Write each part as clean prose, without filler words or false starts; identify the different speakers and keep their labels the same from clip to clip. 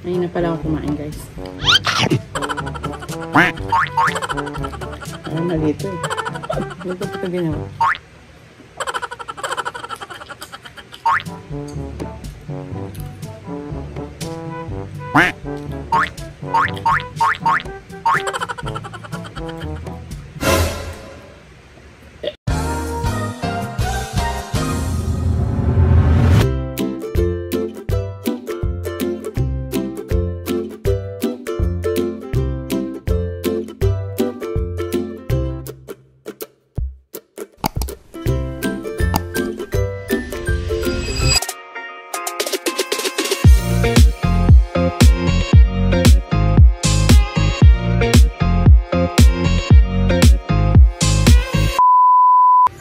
Speaker 1: Ayun na pala ako kumain, guys. Ano na dito eh. Ano pa ito ginawa?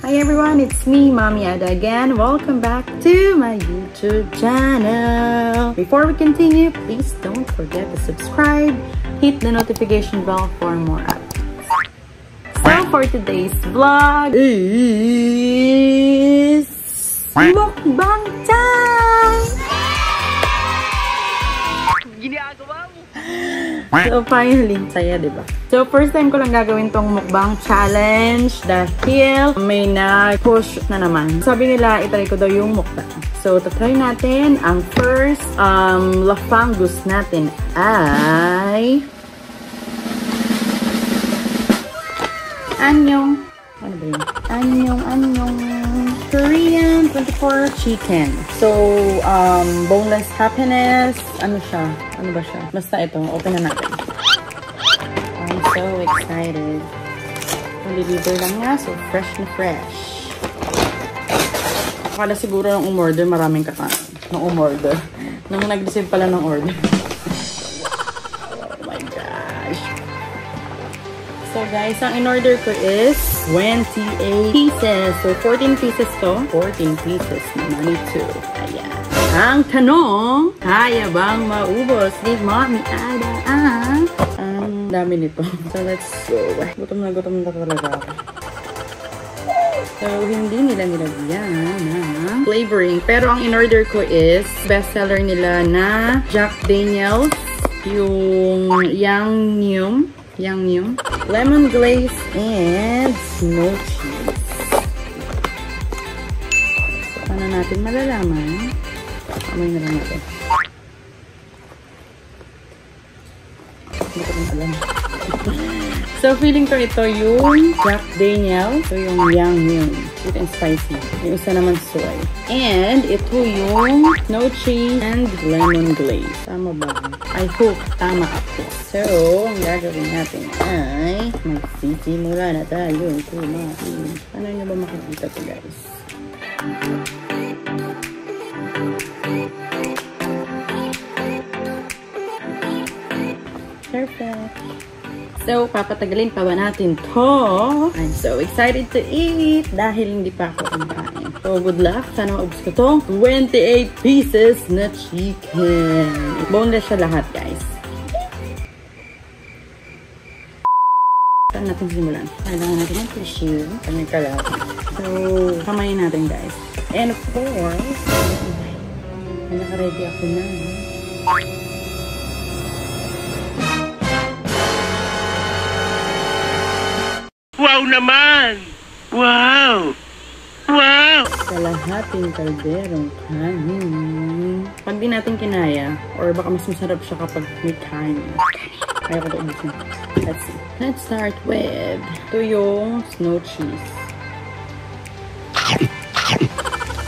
Speaker 2: Hi everyone, it's me, Mommy Ada again. Welcome back to my YouTube channel. Before we continue, please don't forget to subscribe, hit the notification bell for more updates. So for today's vlog is mukbang time! So finally, saya diba? So first time ko lang gagawin tong mukbang challenge dahil may nag-push na naman. Sabi nila, itry ko daw yung mukbang. So tatry natin. Ang first lafangus natin ay anyong, ano ba yun? Anyong Korean 24 chicken. So boneless happiness. Ano siya? Ano ba siya? Basta ito, open na natin. I'm so excited. Deliver lang nga, so fresh na fresh. Akala siguro nung umorder, maraming kakain. Nung umorder. Nung nag-receive pala ng order. Oh my gosh. So guys, ang in-order ko is 28 pieces. So 14 pieces to. 14 pieces naman ito. Ayan. Ang tanong, kaya bang maubos ni Mommy Ada ang dami nito. So let's go. Gutom na talaga ako. So hindi nila nilagyan ng flavoring. Pero ang in-order ko is bestseller nila na Jack Daniel's. Yung Yang Nyum. Lemon glaze and snow cheese. So paano natin malalaman? Amoy na lang natin. Hindi ko rin alam. So, feeling ko ito yung Jack Daniel. Ito yung Yang Nyum. Sweet and spicy. Yung isa naman soy. And ito yung snow cheese and lemon glaze. Tama ba? I hope tama ako. So, ang gagawin natin ay magsisimula na tayo kumain. Ano nyo ba makikita to, guys? Perfect. So, papatagalin pa ba natin to? I'm so excited to eat dahil hindi pa ako kumakain. So, good luck. Sana maubos ko to. 28 pieces na chicken. Boneless siya lahat, guys. Saan natin simulan? Kailangan natin ng tissue. Kami kalat. So, kamayin natin, guys. And of course, naka-ready ako na.
Speaker 3: Wow naman! Wow! Wow!
Speaker 2: Kalahating kalderong kanin. Pag di natin kinaya, or baka mas masarap siya kapag may kanin. Kaya ko ito ubusin. Let's see. Let's start with ito yung snow cheese.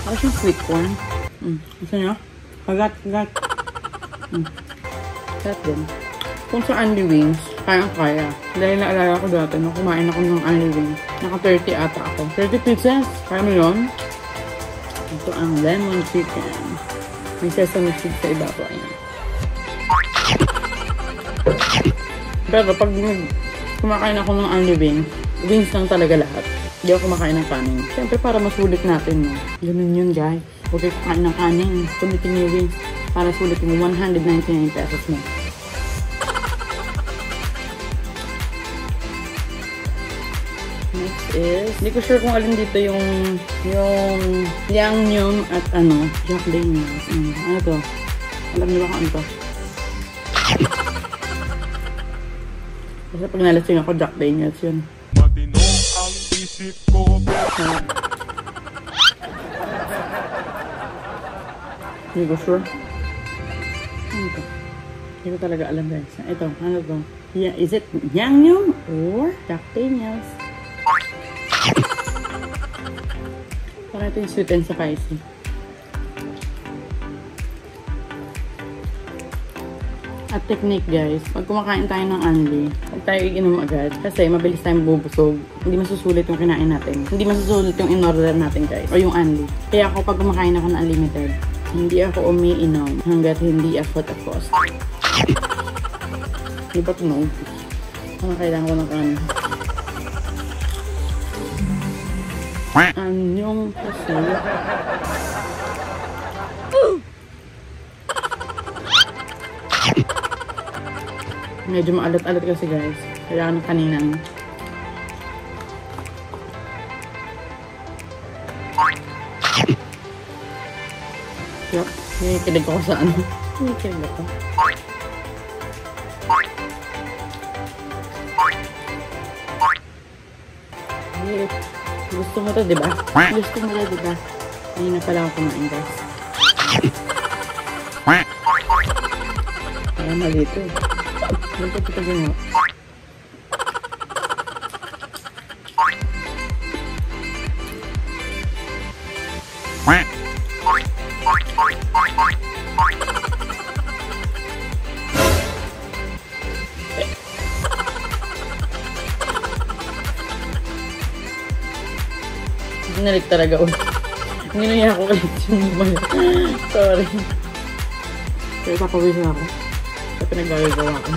Speaker 2: Para siyang sweet corn. Gusto nyo? Kagat. Kagat din. Kung sa Anli Wings, kaya. Dahil naalala ko dati, nung kumain ako ng Anli Wings, naka 30 ata ako. 30 pieces. Kaya mo yun? Ito ang lemon chicken. May sesame seed sa ibabaw. Ayan. Pero pag kumakain ako ng Anli Wings lang talaga lahat. Hindi ako kumakain ng kanin. Siyempre para masulit natin. Ganun yun, guys. Huwag kayo kumain ng kanin. Sulitin yung wings para sulitin yung 199 pesos mo. Next is, hindi ko sure kung alin dito yung Yang Nyum at Jack Daniel's. Ano to? Alam niyo ba kung ano to? Kasi pag nalasing ako, Jack Daniels yun.
Speaker 4: Matino ang isip ko.
Speaker 2: Hindi ko sure. Ano ito? Hindi ko talaga alam guys. Ito, ano ito? Yeah, is it Yang Yum or Jack Daniels? Parang ito yung sweet and spicy. At technique guys, pag kumakain tayo ng Anli, huwag tayo iinom agad kasi mabilis tayong bubusog. Hindi masusulit yung kinain natin. Hindi masusulit yung in-order natin guys, o yung Anli. Kaya ako pag kumakain ako ng unlimited, hindi ako umiinom hanggat hindi ako tapos. Di ba ito no? Ano kailangan ko ng kanin? Anyong kasi. Medyo maalat-alat kasi guys. Kailangan ng kaninan. Yup. Hinikilig ako sa ano. Hinikilig ako. Gusto mo to, diba? Gusto mo to, diba? Ayun na pala ako kumain guys. Kaya mali ito eh. Ganito kita ginawa. Ginalik talaga ulit. Ginaya ko ulit yung mali. Sorry. Pero papawin ako sa pinaggagawa ko.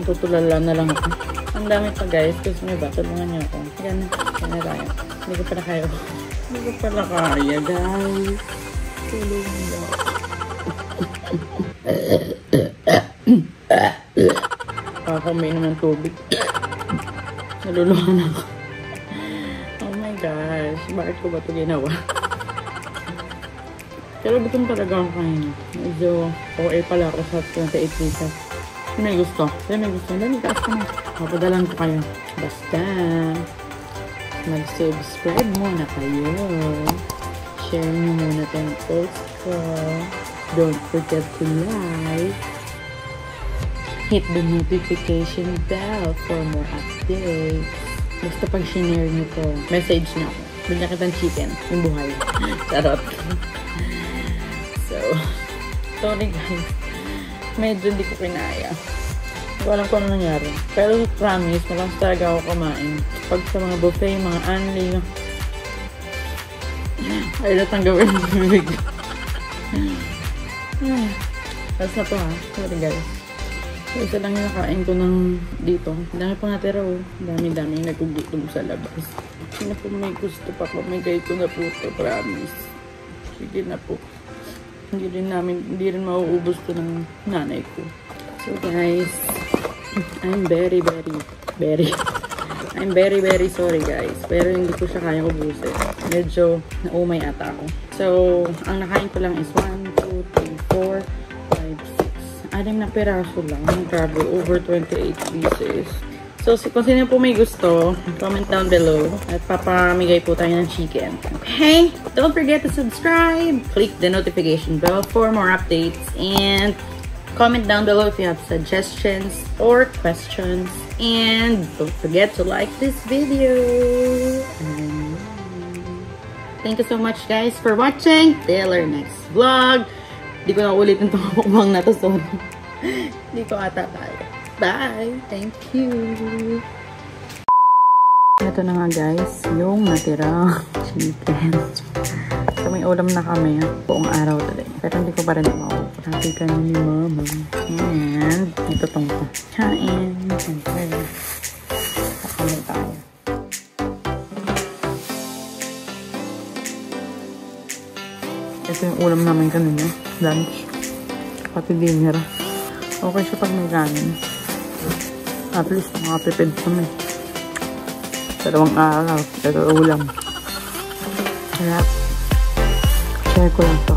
Speaker 2: Tutulala na lang ako. Ang dami pa guys. Gusto nyo ba? Tulungan nyo ako. Yan na tayo. Hindi ko pala kaya. Hindi ko pala kaya guys. Tulungan nyo. Ako umiinom ng tubig. Naluluhan ako. Oh my gosh. Bakit ko ba ito ginawa? Pero gutom talaga ako kanina. Medyo OA pala ako sa 28 pieces. May gusto. Kaya may gusto. Dali, taas ka na. Papadalan ko kayo. Basta, mag-subscribe muna kayo. Share nyo muna tayong post ko. Don't forget to like. Hit the notification bell for more updates. Basta pag sinare nyo to, message nyo ako. Bigyan kitang chicken. Yung buhay. Charot. So, sorry guys. Medyo hindi ko kinaya. Hindi ko alam kung ano nangyari. Pero promise, malakas talaga ako kumain. Pag sa mga buffet, mga Anli, ay natanggawin ng bibig. Tapos na to ha. Sorry guys. So, isa lang yung nakain ko ng dito. Dami pa natira oh. Dami-dami yung nagugutom sa labas. Sino po may gusto pa po. May gay ko na po to. Promise. Sige na po. Hindi rin mauubos to ng nanay ko. So guys, I'm very sorry guys. Pero hindi ko siya kaya ubusin. Medyo naumay ata ako. So, ang nakain ko lang is 1, 2, 3, 4, 5, 6. 6 na peraso lang. Grabe, over 28 pieces. So, kung sino po may gusto, comment down below at papamigay po tayo ng chicken. Okay? Don't forget to subscribe. Click the notification bell for more updates. And comment down below if you have suggestions or questions. And don't forget to like this video. And thank you so much guys for watching. Till our next vlog. Di ko na ulitin itong mukbang na to. Sorry. Di ko ata tayo. Bye! Thank you! Ito na nga guys, yung natira chicken. So may ulam na kami buong araw today. Pero hindi ko pa rin mauupo. Happy ka ni mama. And ito tong pa. Kain! Siyempre. Kakamay tayo. Ito yung ulam namin kanina. Lunch. Pati dinner. Okay siya pag may kanin. At least makatipid kami. 2 araw. Ito ulam. Kaya, share ko lang to.